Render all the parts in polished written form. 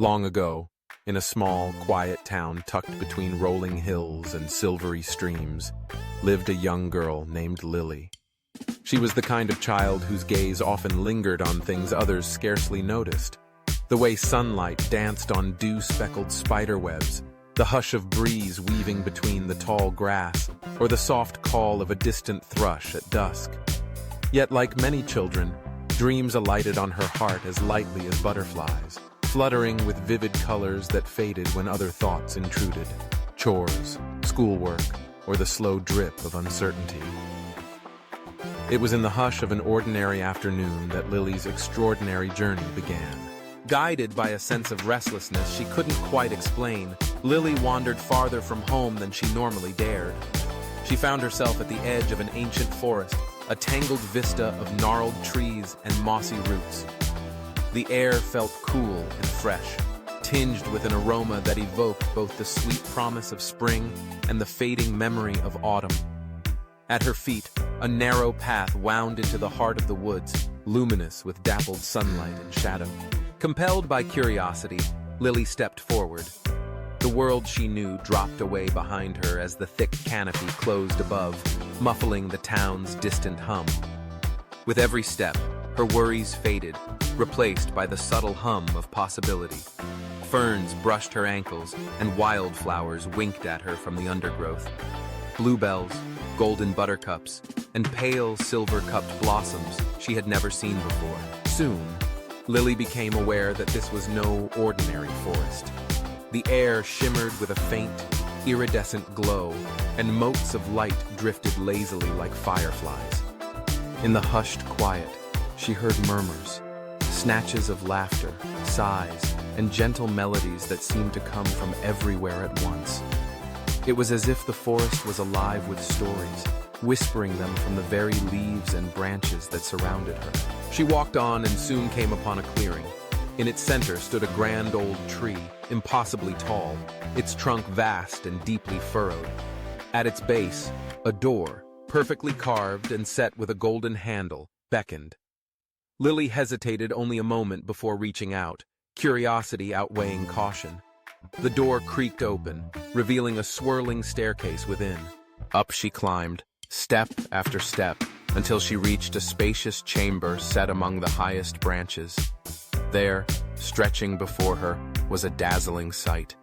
Long ago, in a small, quiet town tucked between rolling hills and silvery streams, lived a young girl named Lily. She was the kind of child whose gaze often lingered on things others scarcely noticed. The way sunlight danced on dew-speckled spiderwebs, the hush of breeze weaving between the tall grass, or the soft call of a distant thrush at dusk. Yet, like many children, dreams alighted on her heart as lightly as butterflies, fluttering with vivid colors that faded when other thoughts intruded: chores, schoolwork, or the slow drip of uncertainty. It was in the hush of an ordinary afternoon that Lily's extraordinary journey began. Guided by a sense of restlessness she couldn't quite explain, Lily wandered farther from home than she normally dared. She found herself at the edge of an ancient forest, a tangled vista of gnarled trees and mossy roots. The air felt cool and fresh, tinged with an aroma that evoked both the sweet promise of spring and the fading memory of autumn. At her feet, a narrow path wound into the heart of the woods, luminous with dappled sunlight and shadow. Compelled by curiosity, Lily stepped forward. The world she knew dropped away behind her as the thick canopy closed above, muffling the town's distant hum. With every step, her worries faded, replaced by the subtle hum of possibility. Ferns brushed her ankles, and wildflowers winked at her from the undergrowth. Bluebells, golden buttercups, and pale silver-cupped blossoms she had never seen before. Soon, Lily became aware that this was no ordinary forest. The air shimmered with a faint, iridescent glow, and motes of light drifted lazily like fireflies. In the hushed quiet, she heard murmurs, snatches of laughter, sighs, and gentle melodies that seemed to come from everywhere at once. It was as if the forest was alive with stories, whispering them from the very leaves and branches that surrounded her. She walked on and soon came upon a clearing. In its center stood a grand old tree, impossibly tall, its trunk vast and deeply furrowed. At its base, a door, perfectly carved and set with a golden handle, beckoned. Lily hesitated only a moment before reaching out, curiosity outweighing caution. The door creaked open, revealing a swirling staircase within. Up she climbed, step after step, until she reached a spacious chamber set among the highest branches. There, stretching before her, was a dazzling sight.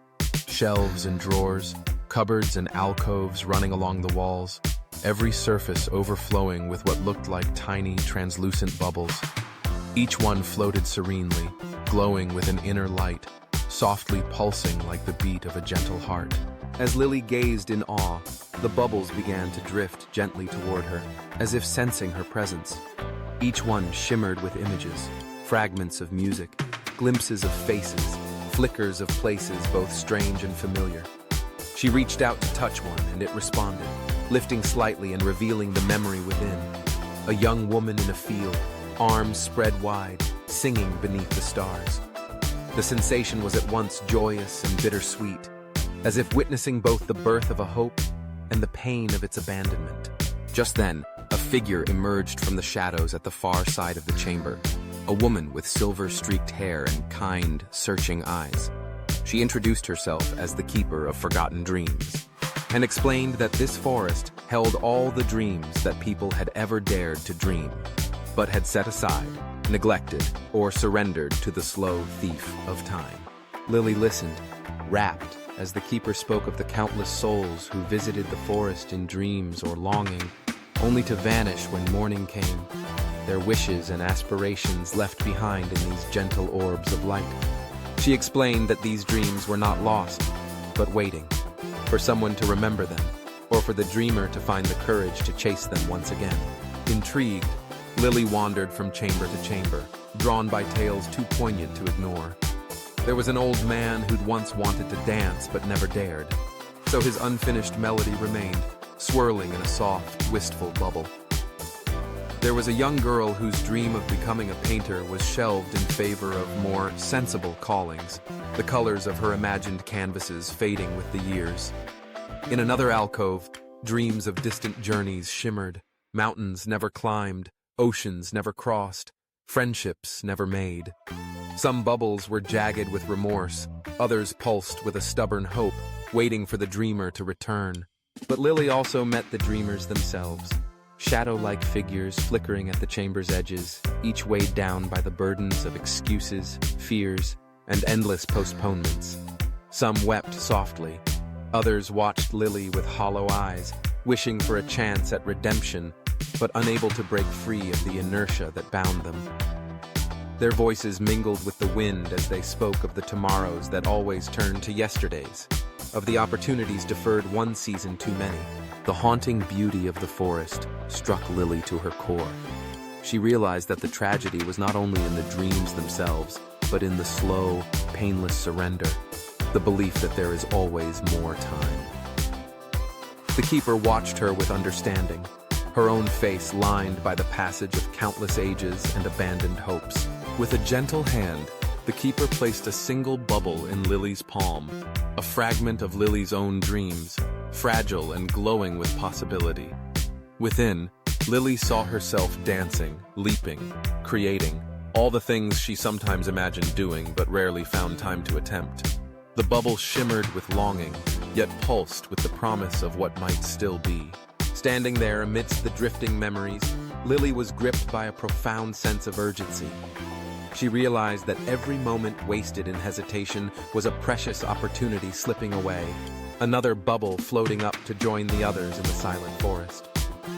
Shelves and drawers, cupboards and alcoves running along the walls, every surface overflowing with what looked like tiny, translucent bubbles. Each one floated serenely, glowing with an inner light, softly pulsing like the beat of a gentle heart. As Lily gazed in awe, the bubbles began to drift gently toward her, as if sensing her presence. Each one shimmered with images, fragments of music, glimpses of faces, flickers of places both strange and familiar. She reached out to touch one, and it responded, lifting slightly and revealing the memory within. A young woman in a field, arms spread wide, singing beneath the stars. The sensation was at once joyous and bittersweet, as if witnessing both the birth of a hope and the pain of its abandonment. Just then, a figure emerged from the shadows at the far side of the chamber, a woman with silver-streaked hair and kind, searching eyes. She introduced herself as the keeper of forgotten dreams, and explained that this forest held all the dreams that people had ever dared to dream, but had set aside, neglected, or surrendered to the slow thief of time. Lily listened, rapt, as the keeper spoke of the countless souls who visited the forest in dreams or longing, only to vanish when morning came, their wishes and aspirations left behind in these gentle orbs of light. She explained that these dreams were not lost, but waiting, for someone to remember them, or for the dreamer to find the courage to chase them once again. Intrigued, Lily wandered from chamber to chamber, drawn by tales too poignant to ignore. There was an old man who'd once wanted to dance but never dared, so his unfinished melody remained, swirling in a soft, wistful bubble. There was a young girl whose dream of becoming a painter was shelved in favor of more sensible callings, the colors of her imagined canvases fading with the years. In another alcove, dreams of distant journeys shimmered, mountains never climbed, oceans never crossed, friendships never made. Some bubbles were jagged with remorse, others pulsed with a stubborn hope, waiting for the dreamer to return. But Lily also met the dreamers themselves, shadow-like figures flickering at the chamber's edges, each weighed down by the burdens of excuses, fears, and endless postponements. Some wept softly. Others watched Lily with hollow eyes, wishing for a chance at redemption, but unable to break free of the inertia that bound them. Their voices mingled with the wind as they spoke of the tomorrows that always turned to yesterdays, of the opportunities deferred one season too many. The haunting beauty of the forest struck Lily to her core. She realized that the tragedy was not only in the dreams themselves, but in the slow, painless surrender, the belief that there is always more time. The keeper watched her with understanding, her own face lined by the passage of countless ages and abandoned hopes. With a gentle hand, the keeper placed a single bubble in Lily's palm, a fragment of Lily's own dreams, fragile and glowing with possibility. Within, Lily saw herself dancing, leaping, creating, all the things she sometimes imagined doing but rarely found time to attempt. The bubble shimmered with longing, yet pulsed with the promise of what might still be. Standing there amidst the drifting memories, Lily was gripped by a profound sense of urgency. She realized that every moment wasted in hesitation was a precious opportunity slipping away, another bubble floating up to join the others in the silent forest.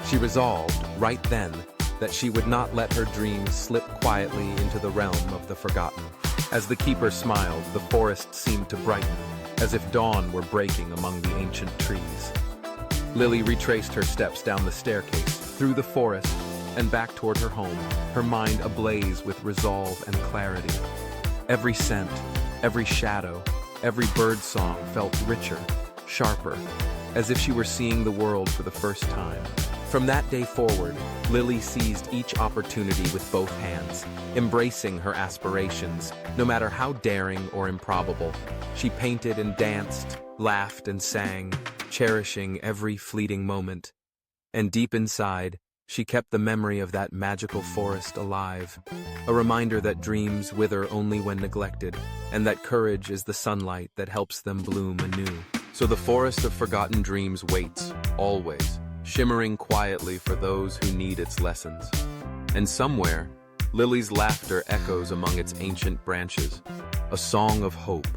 She resolved, right then, that she would not let her dreams slip quietly into the realm of the forgotten. As the keeper smiled, the forest seemed to brighten, as if dawn were breaking among the ancient trees. Lily retraced her steps down the staircase, through the forest, and back toward her home, her mind ablaze with resolve and clarity. Every scent, every shadow, every bird song felt richer, sharper, as if she were seeing the world for the first time. From that day forward, Lily seized each opportunity with both hands, embracing her aspirations, no matter how daring or improbable. She painted and danced, laughed and sang, cherishing every fleeting moment. And deep inside, she kept the memory of that magical forest alive, a reminder that dreams wither only when neglected, and that courage is the sunlight that helps them bloom anew. So the forest of forgotten dreams waits, always, shimmering quietly for those who need its lessons. And somewhere, Lily's laughter echoes among its ancient branches, a song of hope,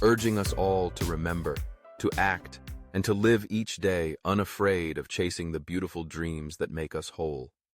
urging us all to remember, to act, and to live each day unafraid of chasing the beautiful dreams that make us whole.